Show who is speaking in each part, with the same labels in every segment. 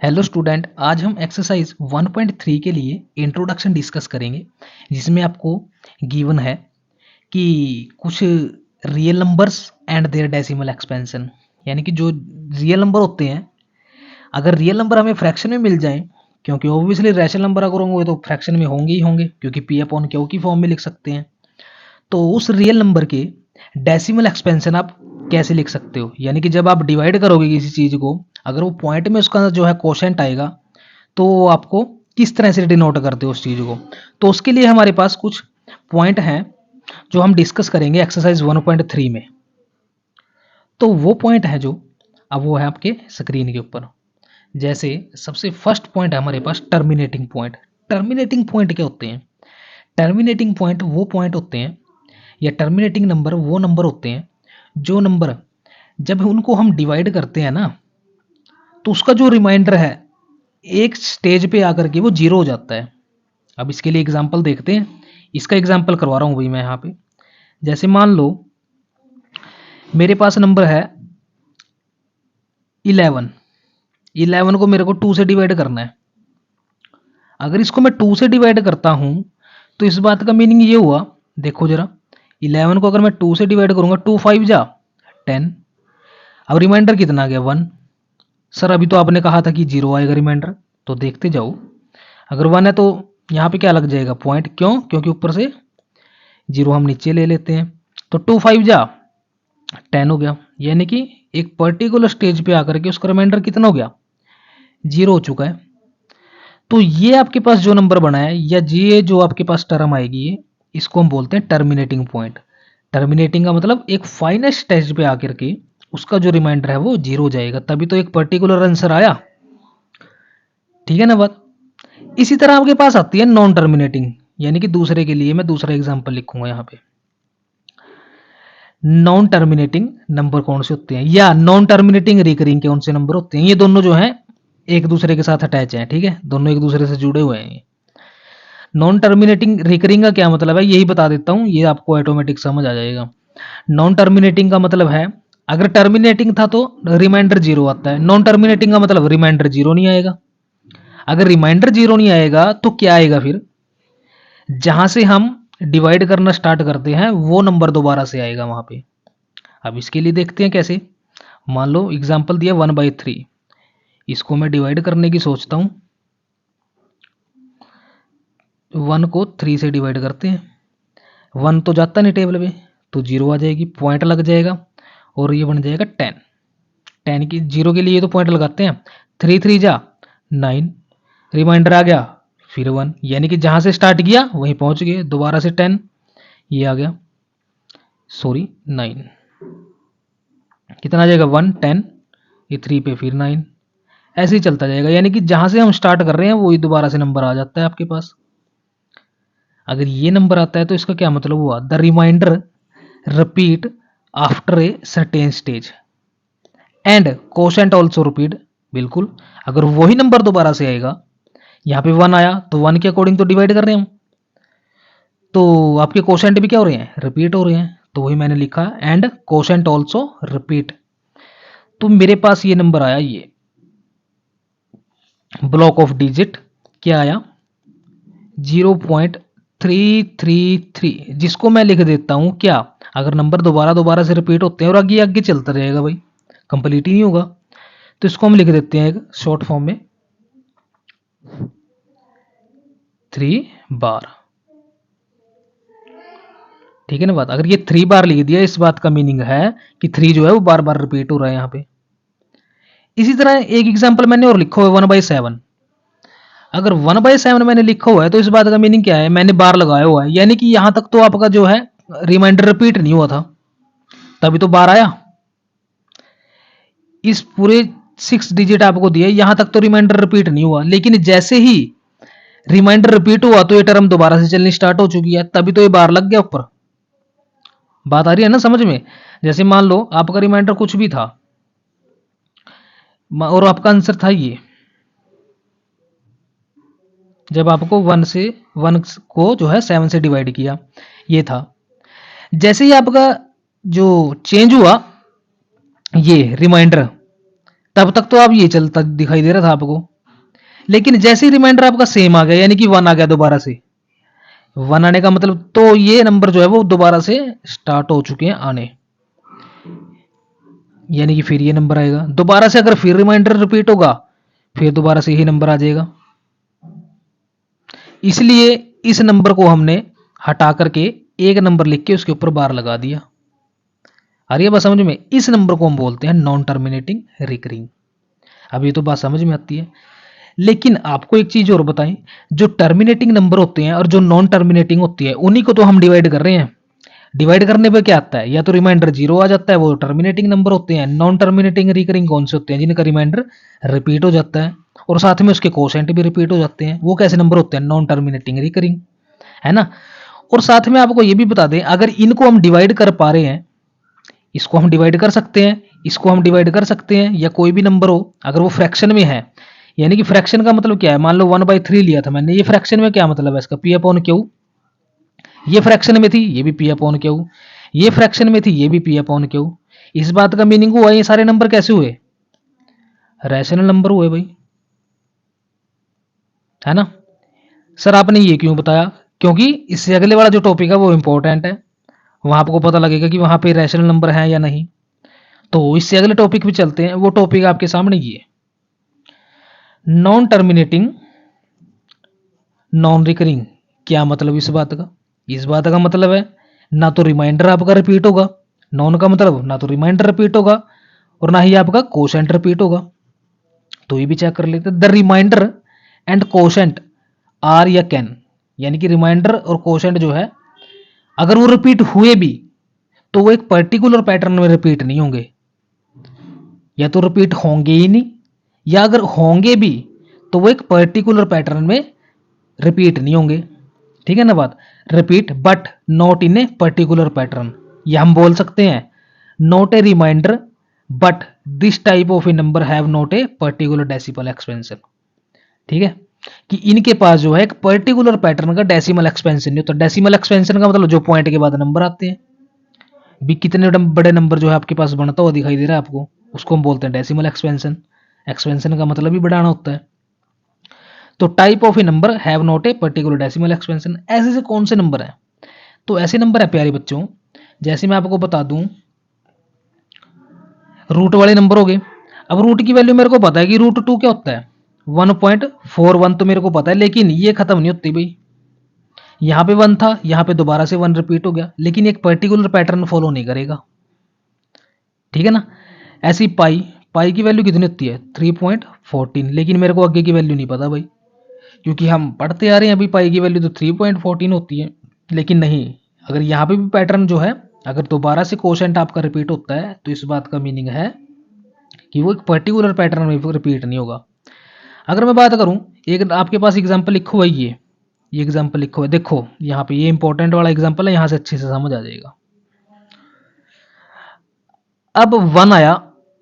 Speaker 1: Hello student, आज हम exercise 1.3 के लिए इंट्रोडक्शन डिस्कस करेंगे, जिसमें आपको गिवन है कि कुछ real numbers and their decimal expansion, यानी कि जो रियल नंबर होते हैं, अगर रियल नंबर हमें फ्रैक्शन में मिल जाएं, क्योंकि ऑब्वियसली रैशनल नंबर अगर होंगे तो फ्रैक्शन में होंगे ही होंगे, क्योंकि पी अपॉन क्यू की फॉर्म में लिख सकते हैं। तो उस रियल नंबर के डेसिमल एक्सपेंशन आप कैसे लिख सकते हो, यानी कि जब आप डिवाइड करोगे किसी चीज़ को, अगर वो पॉइंट में उसका जो है कोशेंट आएगा तो वो आपको किस तरह से डिनोट करते हो उस चीज़ को। तो उसके लिए हमारे पास कुछ पॉइंट हैं जो हम डिस्कस करेंगे एक्सरसाइज 1.3 में। तो वो पॉइंट है जो अब वो है आपके स्क्रीन के ऊपर। जैसे सबसे फर्स्ट पॉइंट है हमारे पास टर्मिनेटिंग पॉइंट। टर्मिनेटिंग पॉइंट क्या होते हैं? टर्मिनेटिंग पॉइंट वो पॉइंट होते हैं, या टर्मिनेटिंग नंबर वो नंबर होते हैं जो नंबर जब उनको हम डिवाइड करते हैं ना, तो उसका जो रिमाइंडर है एक स्टेज पे आकर के वो जीरो हो जाता है। अब इसके लिए एग्जांपल देखते हैं। इसका एग्जांपल करवा रहा हूँ भाई मैं यहाँ पे। जैसे मान लो मेरे पास नंबर है 11। 11 को मेरे को 2 से डिवाइड करना है। अगर इसको मैं 2 से डिवाइड करता हूँ तो इस बात का मीनिंग ये हुआ, देखो जरा, 11 को अगर मैं 2 से डिवाइड करूंगा, 2 5 जा 10। अब रिमाइंडर कितना आ गया? 1। सर अभी तो आपने कहा था कि जीरो आएगा रिमाइंडर, तो देखते जाओ। अगर 1 है तो यहाँ पे क्या लग जाएगा? पॉइंट। क्यों? क्योंकि ऊपर से जीरो हम नीचे ले लेते हैं। तो 2 5 जा 10 हो गया, यानी कि एक पर्टिकुलर स्टेज पे आकर के उसका रिमाइंडर कितना हो गया? जीरो हो चुका है। तो ये आपके पास जो नंबर बना है, या ये जो आपके पास टर्म आएगी, ये इसको हम बोलते हैं टर्मिनेटिंग पॉइंट। टर्मिनेटिंग का मतलब एक फाइनल स्टेज पे आकर के उसका जो रिमाइंडर है वो जीरो हो जाएगा, तभी तो एक पर्टिकुलर आंसर आया। ठीक है ना बात? इसी तरह आपके पास आती है नॉन टर्मिनेटिंग, यानी कि दूसरे के लिए मैं दूसरा एग्जांपल लिखूंगा यहाँ पे। नॉन टर्मिनेटिंग नंबर कौन से होते हैं, या नॉन टर्मिनेटिंग रिकरिंग कौन से नंबर होते हैं? ये दोनों जो हैं एक दूसरे के साथ अटैच हैं, ठीक है, दोनों एक दूसरे से जुड़े हुए हैं। नॉन टर्मिनेटिंग रिकरिंग का क्या मतलब है, यही बता देता हूँ, ये आपको ऑटोमेटिक समझ आ जाएगा। नॉन टर्मिनेटिंग का मतलब है, अगर टर्मिनेटिंग था तो रिमाइंडर जीरो आता है, नॉन टर्मिनेटिंग का मतलब रिमाइंडर जीरो नहीं आएगा। अगर रिमाइंडर जीरो नहीं आएगा तो क्या आएगा फिर? जहां से हम डिवाइड करना स्टार्ट करते हैं वो नंबर दोबारा से आएगा वहां पे। अब इसके लिए देखते हैं कैसे। मान लो एग्जाम्पल दिया 1/3, इसको मैं डिवाइड करने की सोचता हूँ। 1 को 3 से डिवाइड करते हैं। 1 तो जाता नहीं टेबल पे, तो जीरो आ जाएगी, पॉइंट लग जाएगा और ये बन जाएगा 10। 10 की जीरो के लिए तो पॉइंट लगाते हैं। 3 3 जा 9, रिमाइंडर आ गया, फिर 1, यानी कि जहां से स्टार्ट किया वहीं पहुंच गए, दोबारा से 10, ये आ गया, सॉरी 9, कितना आ जाएगा? 1 10, ये 3 पे फिर 9, ऐसे ही चलता जाएगा, यानी कि जहां से हम स्टार्ट कर रहे हैं वही दोबारा से नंबर आ जाता है आपके पास। अगर ये नंबर आता है तो इसका क्या मतलब हुआ? The remainder repeat after a certain stage and quotient also repeat. बिल्कुल, अगर वही नंबर दोबारा से आएगा, यहाँ पे 1 आया तो 1 के अकॉर्डिंग तो डिवाइड कर रहे हैं हम, तो आपके कोशेंट भी क्या हो रहे हैं? रिपीट हो रहे हैं। तो वही मैंने लिखा, एंड कोशेंट ऑल्सो रिपीट। तो मेरे पास ये नंबर आया, ये ब्लॉक ऑफ डिजिट क्या आया? 0.333, जिसको मैं लिख देता हूं क्या? अगर नंबर दोबारा दोबारा से रिपीट होते हैं और आगे आगे चलता रहेगा भाई, कंप्लीट ही नहीं होगा, तो इसको हम लिख देते हैं एक शॉर्ट फॉर्म में 3 बार। ठीक है ना बात? अगर ये 3 बार लिख दिया, इस बात का मीनिंग है कि 3 जो है वो बार बार रिपीट हो रहा है यहाँ पे। इसी तरह एक एग्जांपल मैंने और लिखा हुआ है 1/7। अगर 1/7 मैंने लिखा हुआ है तो इस बात का मीनिंग क्या है? मैंने बार लगाया हुआ है, यानी कि यहां तक तो आपका जो है रिमाइंडर रिपीट नहीं हुआ था, तभी तो बार आया। इस पूरे 6 डिजिट आपको दिए, यहां तक तो रिमाइंडर रिपीट नहीं हुआ, लेकिन जैसे ही रिमाइंडर रिपीट हुआ तो ये टर्म दोबारा से चलनी स्टार्ट हो चुकी है, तभी तो ये बार लग गया ऊपर। बात आ रही है ना समझ में? जैसे मान लो आपका रिमाइंडर कुछ भी था और आपका आंसर था ये, जब आपको 1 को जो है 7 से डिवाइड किया, ये था। जैसे ही आपका जो चेंज हुआ, ये रिमाइंडर, तब तक तो आप ये चलता दिखाई दे रहा था आपको, लेकिन जैसे ही रिमाइंडर आपका सेम आ गया, यानी कि 1 आ गया दोबारा से, 1 आने का मतलब तो ये नंबर जो है वो दोबारा से स्टार्ट हो चुके हैं आने, यानी कि फिर ये नंबर आएगा दोबारा से। अगर फिर रिमाइंडर रिपीट होगा, फिर दोबारा से यही नंबर आ जाएगा। इसलिए इस नंबर को हमने हटा करके एक नंबर लिख के उसके ऊपर बार लगा दिया। आ रही है बात समझ में? इस नंबर को हम बोलते हैं नॉन टर्मिनेटिंग रिकरिंग। अब ये तो बात समझ में आती है, लेकिन आपको एक चीज और बताएं, जो टर्मिनेटिंग नंबर होते हैं और जो नॉन टर्मिनेटिंग होती है, उन्हीं को तो हम डिवाइड कर रहे हैं। डिवाइड करने पे क्या आता है, या तो रिमाइंडर 0 आ जाता है, वो टर्मिनेटिंग नंबर होते हैं। नॉन टर्मिनेटिंग रिकरिंग कौन से होते हैं, जिनका रिमाइंडर रिपीट हो जाता है और साथ में उसके कोसेंट भी रिपीट हो जाते हैं। वो कैसे नंबर होते हैं, नॉन टर्मिनेटिंग रिकरिंग, है ना। और साथ में आपको ये भी बता दें, अगर इनको हम डिवाइड कर पा रहे हैं, इसको हम डिवाइड कर सकते हैं, इसको हम डिवाइड कर सकते हैं, या कोई भी नंबर हो अगर वो फ्रैक्शन में है, यानी कि फ्रैक्शन का मतलब क्या है, मान लो 1/3 लिया था मैंने, ये फ्रैक्शन में क्या मतलब है इसका, पी अपॉन क्यू। ये फ्रैक्शन में थी, ये भी पी अपॉन क्यू। ये फ्रैक्शन में थी, ये भी पी अपॉन क्यू। इस बात का मीनिंग हुआ ये सारे नंबर कैसे हुए, रैशनल नंबर हुए भाई, है ना। सर आपने ये क्यों बताया, क्योंकि इससे अगले वाला जो टॉपिक है वो इंपॉर्टेंट है, वहां आपको पता लगेगा कि वहां पे रैशनल नंबर है या नहीं। तो इससे अगले टॉपिक पे चलते हैं, वो टॉपिक आपके सामने ये नॉन टर्मिनेटिंग नॉन रिकरिंग। क्या मतलब इस बात का, इस बात का मतलब है ना तो रिमाइंडर आपका रिपीट होगा, नॉन का मतलब ना तो रिमाइंडर रिपीट होगा और ना ही आपका कोशेंट रिपीट होगा। तो ये भी चेक कर लेते हैं, the remainder and quotient are या कैन, यानी कि रिमाइंडर और कोशेंट जो है अगर वो रिपीट हुए भी तो वो एक पर्टिकुलर पैटर्न में रिपीट नहीं होंगे, या तो रिपीट होंगे ही नहीं, या अगर होंगे भी तो वो एक पर्टिकुलर पैटर्न में रिपीट नहीं होंगे। ठीक है ना बात, repeat but not in a particular pattern. या हम बोल सकते हैं not a remainder but this type of a number have not a particular decimal expansion. ठीक है, कि इनके पास जो है एक पर्टिकुलर पैटर्न का डेसिमल एक्सपेंशन नहीं होता। डेसिमल एक्सपेंशन का मतलब जो पॉइंट के बाद नंबर आते हैं, भी कितने बड़े नंबर जो है आपके पास बनता हुआ दिखाई दे रहा है आपको, उसको हम बोलते हैं डेसिमल एक्सपेंशन। एक्सपेंशन का मतलब ही बढ़ाना होता है। तो type of a number have not a particular decimal expansion, ऐसे से कौन से नंबर है, तो ऐसे नंबर है प्यारे बच्चों, जैसे मैं आपको बता दूं रूट वाले नंबर हो गए। अब रूट की वैल्यू मेरे को पता है कि √2 क्या होता है, 1.41 तो मेरे को पता है, लेकिन ये खत्म नहीं होती भाई। यहां पे 1 था, यहां पे दोबारा से 1 रिपीट हो गया, लेकिन एक पर्टिकुलर पैटर्न फॉलो नहीं करेगा। ठीक है ना। ऐसी पाई, पाई की वैल्यू कितनी होती है 3.14, लेकिन मेरे को आगे की वैल्यू नहीं पता भाई, क्योंकि हम पढ़ते आ रहे हैं अभी पाई की वैल्यू तो 3.14 होती है। लेकिन नहीं, अगर यहाँ पे भी पैटर्न जो है अगर दोबारा से कोशेंट आपका रिपीट होता है तो इस बात का मीनिंग है कि वो एक पर्टिकुलर पैटर्न में रिपीट नहीं होगा। अगर मैं बात करूं, एक आपके पास एग्जाम्पल लिखो हुआ है, ये एग्जाम्पल लिखो है, देखो यहाँ पे ये इंपॉर्टेंट वाला एग्जाम्पल है, यहाँ से अच्छे से समझ आ जाएगा। अब 1 आया,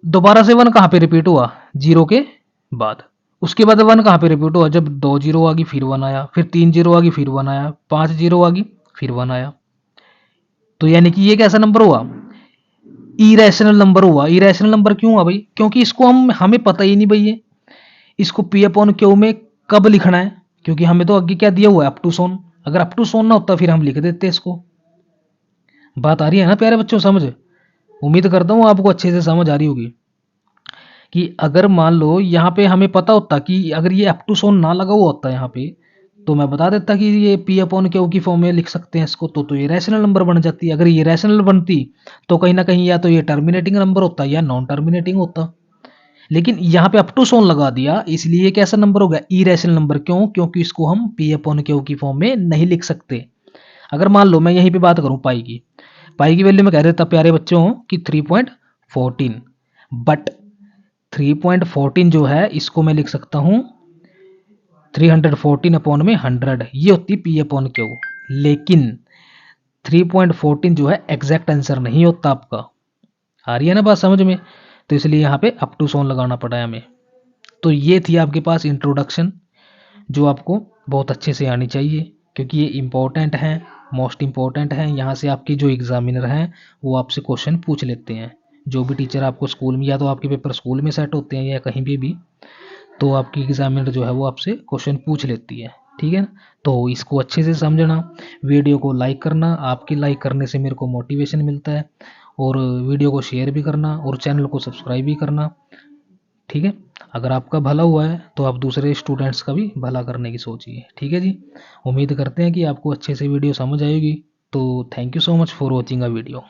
Speaker 1: दोबारा से 1 कहाँ पे रिपीट हुआ, 0 के बाद। उसके बाद 1 कहाँ पे रिपीट हुआ, जब 2 जीरो आ गई फिर 1 आया, फिर 3 जीरो आ गई फिर 1 आया, 5 जीरो आ गई फिर 1 आया। तो यानी कि ये कैसा नंबर हुआ, इरेशनल नंबर हुआ। इरेशनल नंबर क्यों हुआ भाई, क्योंकि इसको हमें पता ही नहीं भाई ये इसको पी अपॉन क्यू में कब लिखना है, क्योंकि हमें तो आगे क्या दिया हुआ है अप टू सोन। अगर अप टू सोन ना होता फिर हम लिख देते इसको। बात आ रही है ना प्यारे बच्चों समझ, उम्मीद करता हूँ आपको अच्छे से समझ आ रही होगी। कि अगर मान लो यहाँ पे हमें पता होता कि अगर ये अप टू सोन ना लगा हुआ होता यहाँ पे, तो मैं बता देता कि ये पी अपॉन क्यू की फॉर्म में लिख सकते हैं इसको, तो ये रैशनल नंबर बन जाती। अगर ये रैशनल बनती तो कहीं ना कहीं या तो ये टर्मिनेटिंग नंबर होता या नॉन टर्मिनेटिंग होता, लेकिन यहाँ पे अप टू सोन लगा दिया, इसलिए ये कैसा नंबर हो गया, इरेशनल नंबर। क्यों, क्योंकि इसको हम पी अपॉन क्यू की फॉर्म में नहीं लिख सकते। अगर मान लो मैं यहीं पे बात करूं पाई की वैल्यू में कह देता प्यारे बच्चों कि 3.14, बट 3.14 जो है इसको मैं लिख सकता हूं 314 अपॉन में 100, ये होती पी अपॉन क्यू। लेकिन 3.14 जो है एग्जैक्ट आंसर नहीं होता आपका। आ रही है ना बात समझ में, तो इसलिए यहाँ पे अप टू सोन लगाना पड़ा है हमें। तो ये थी आपके पास इंट्रोडक्शन, जो आपको बहुत अच्छे से आनी चाहिए, क्योंकि ये इम्पोर्टेंट है, मोस्ट इम्पोर्टेंट है। यहाँ से आपके जो एग्जामिनर हैं वो आपसे क्वेश्चन पूछ लेते हैं। जो भी टीचर आपको स्कूल में, या तो आपके पेपर स्कूल में सेट होते हैं या कहीं भी, तो आपकी एग्जामिनर जो है वो आपसे क्वेश्चन पूछ लेती है। ठीक है ना, तो इसको अच्छे से समझना, वीडियो को लाइक करना, आपकी लाइक करने से मेरे को मोटिवेशन मिलता है, और वीडियो को शेयर भी करना और चैनल को सब्सक्राइब भी करना। ठीक है, अगर आपका भला हुआ है तो आप दूसरे स्टूडेंट्स का भी भला करने की सोचिए। ठीक है जी, उम्मीद करते हैं कि आपको अच्छे से वीडियो समझ आएगी। तो thank you so much for watching a video.